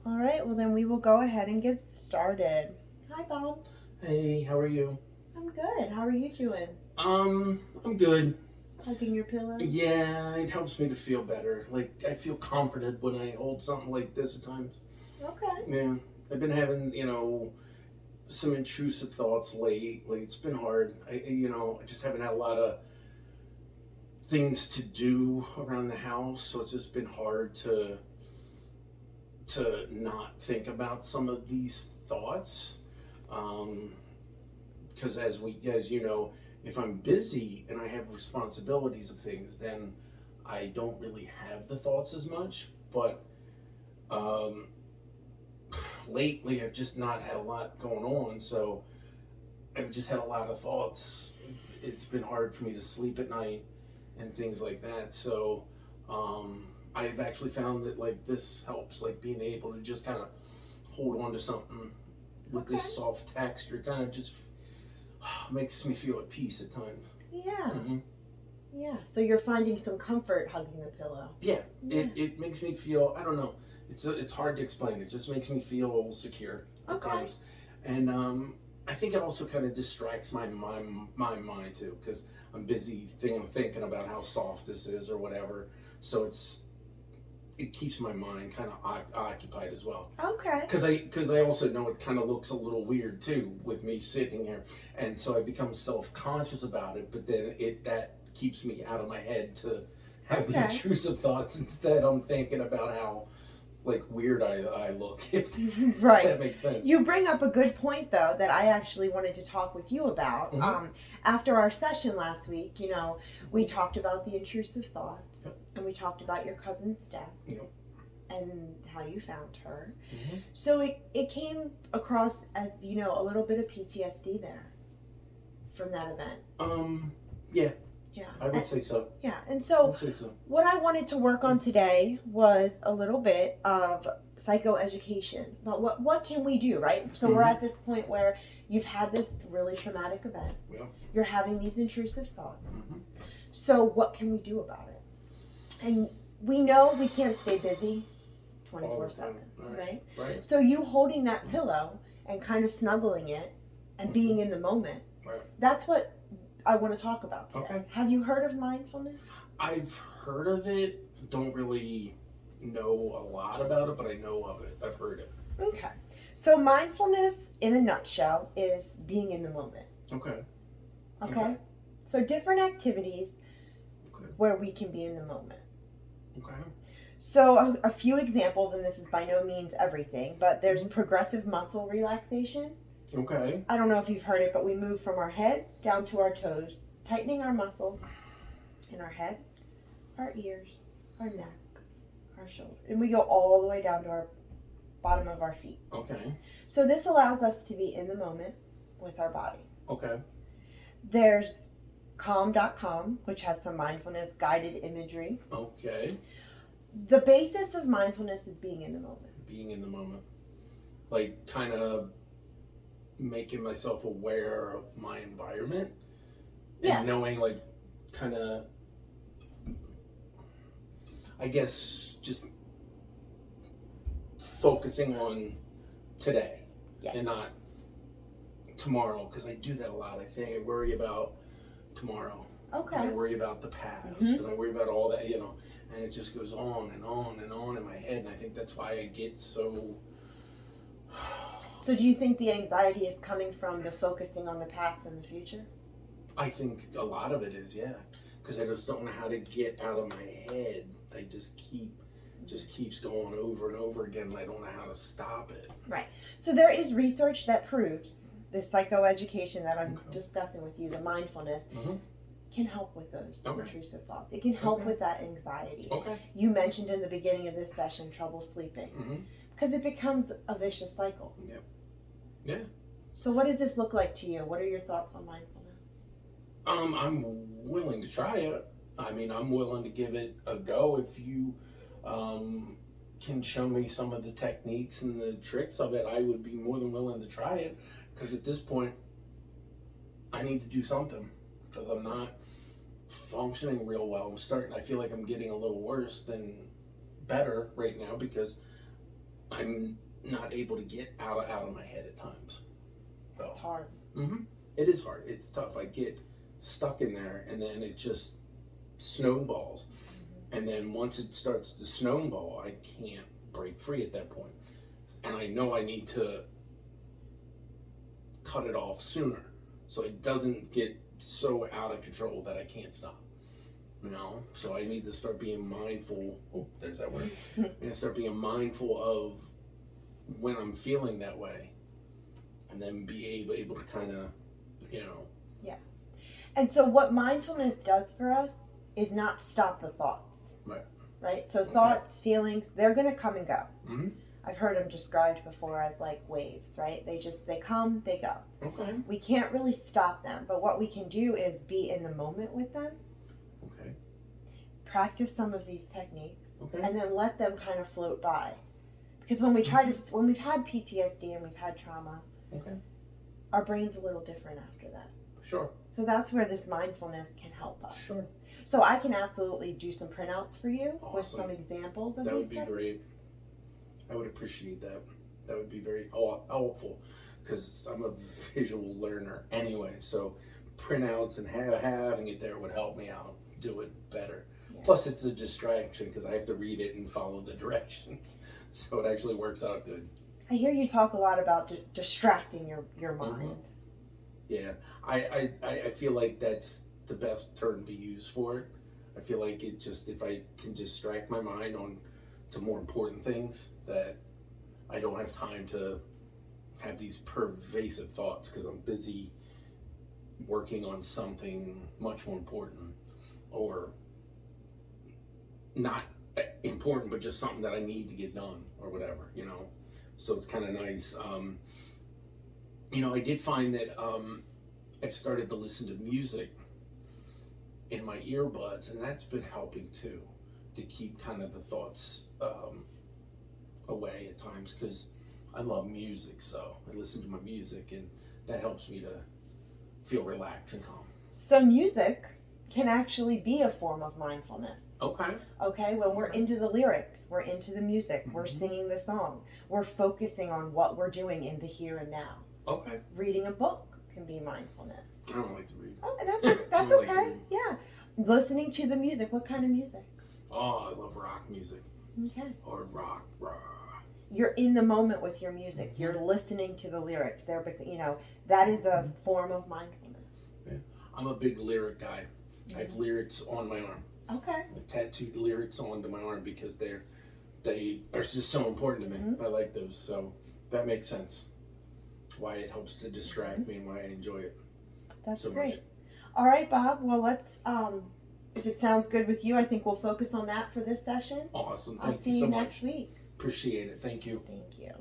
All right, well, then we will go ahead and get started. Hi, Bob. Hey, how are you? I'm good. How are you doing? I'm good. Hugging your pillow? Yeah, it helps me to feel better. Like, I feel comforted when I hold something like this at times. Okay. Yeah, I've been having, some intrusive thoughts lately. It's been hard. I just haven't had a lot of things to do around the house, so it's just been hard to not think about some of these thoughts. Um, because as you know, if I'm busy and I have responsibilities of things, then I don't really have the thoughts as much. But um, lately, I've just not had a lot going on, so I've just had a lot of thoughts. It's been hard for me to sleep at night and things like that. So I've actually found that like this helps, like being able to just kind of hold on to something with Okay. this soft texture, kind of just makes me feel at peace at times. Yeah. Mm-hmm. Yeah. So you're finding some comfort hugging the pillow. Yeah, Yeah. it makes me feel. I don't know. It's hard to explain. It just makes me feel secure at Okay. times, and I think it also kind of distracts my mind too because I'm busy thinking about how soft this is or whatever. So it keeps my mind kind of occupied as well. Okay. Because I also know it kind of looks a little weird too with me sitting here, and so I become self conscious about it. But then that keeps me out of my head to have the Okay. intrusive thoughts. Instead, I'm thinking about how like weird I look. If Right. that makes sense. You bring up a good point, though, that I actually wanted to talk with you about. Mhm. After our session last week, we talked about the intrusive thoughts, Yep. and we talked about your cousin's death Yep. and how you found her. Mhm. So it came across as, a little bit of PTSD there from that event. Yeah, Yeah. I would say so. Yeah. And I so would say so. what I wanted to work on today was a little bit of psychoeducation. But what can we do, right? So we're at this point where you've had this really traumatic event. Yeah. You're having these intrusive thoughts. Mhm. So what can we do about it? And we know we can't stay busy 24/7, right? Right. So you holding that pillow and kind of snuggling it and being in the moment. Right. That's what I want to talk about today. Okay. Have you heard of mindfulness? I've heard of it. Don't really know a lot about it, but I know of it. I've heard it. Okay. So mindfulness in a nutshell is being in the moment. Okay. Okay? So different activities Okay. where we can be in the moment. Okay. So a few examples, and this is by no means everything, but there's progressive muscle relaxation. Okay. I don't know if you've heard it, but we move from our head down to our toes, tightening our muscles in our head, our ears, our neck, our shoulder, and we go all the way down to our bottom of our feet. Okay. So this allows us to be in the moment with our body. Okay. There's calm.com, which has some mindfulness guided imagery. Okay. The basis of mindfulness is being in the moment. Being in the moment. Like kind of making myself aware of my environment. Yes. And knowing like kind of I guess just focusing on today. Yes. And not tomorrow, because I do that a lot. I think I worry about tomorrow. Okay. And I worry about the past, and I worry about all that, and it just goes on and on and on in my head, and I think that's why I get so. So do you think the anxiety is coming from the focusing on the past and the future? I think a lot of it is, yeah, because I just don't know how to get out of my head. I just keeps going over and over again, and I don't know how to stop it. Right. So there is research that proves this psychoeducation that I'm discussing with you, the mindfulness, can help with those intrusive thoughts. It can help with that anxiety. Okay. You mentioned in the beginning of this session trouble sleeping, because it becomes a vicious cycle. Yep. Yeah. So what does this look like to you? What are your thoughts on mindfulness? I'm willing to try it. I mean, I'm willing to give it a go if you can show me some of the techniques and the tricks of it. I would be more than willing to try it, because at this point I need to do something, because I'm not functioning real well. I feel like I'm getting a little worse than better right now, because I'm not able to get out of my head at times. So, It's hard. it is hard. It's tough. I get stuck in there, and then it just snowballs. And then once it starts to snowball, I can't break free at that point. And I know I need to cut it off sooner so it doesn't get so out of control that I can't stop. So I need to start being mindful. Oh, there's that word. I need to start being mindful of when I'm feeling that way, and then be able to kind of, Yeah. And so what mindfulness does for us is not stop the thoughts. Right. Right? So thoughts, feelings, they're going to come and go. Mm-hmm. I've heard them described before as like waves, right? They come, they go. Okay. We can't really stop them, but what we can do is be in the moment with them. Okay. Practice some of these techniques, Okay. and then let them kind of float by. Because when we've had PTSD and we've had trauma, Okay. our brain's a little different after that. Sure. So that's where this mindfulness can help us. Sure. So I can absolutely do some printouts for you with Awesome. some examples of That these would be techniques. great. I would appreciate that. That would be very helpful, because I'm a visual learner anyway. So printouts and having it there would help me out do it better. Yeah. Plus, it's a distraction because I have to read it and follow the directions. So it actually works out good. I hear you talk a lot about distracting your mind. Yeah, I feel like that's the best term to use for it. I feel like it just, if I can distract my mind on to more important things, that I don't have time to have these pervasive thoughts because I'm busy working on something much more important, or not important, but just something that I need to get done or whatever, So it's kind of nice. I did find that I've started to listen to music in my earbuds, and that's been helping too, to keep kind of the thoughts away at times, because I love music, so I listen to my music, and that helps me to feel relaxed and calm. So music can actually be a form of mindfulness. Okay. Okay, when we're into the lyrics, we're into the music, we're Mhm. singing the song, we're focusing on what we're doing in the here and now. Okay. Reading a book can be mindfulness. I don't like to read. Oh, that's I like to okay. read. Yeah. Listening to the music. What kind of music? Oh, I love rock music. Okay. Or rock. You're in the moment with your music. Mm-hmm. You're listening to the lyrics. That is a form of mindfulness. Yeah. I'm a big lyric guy. I have lyrics on my arm. Okay. I tattooed lyrics onto my arm because they are just so important to me. Mhm. I like those, so that makes sense. Why it helps to distract me and why I enjoy it. That's so great. much. All right, Bob. Well, let's. If it sounds good with you, I think we'll focus on that for this session. Awesome. I'll Thank see you so you much. next week. Appreciate it. Thank you. Thank you.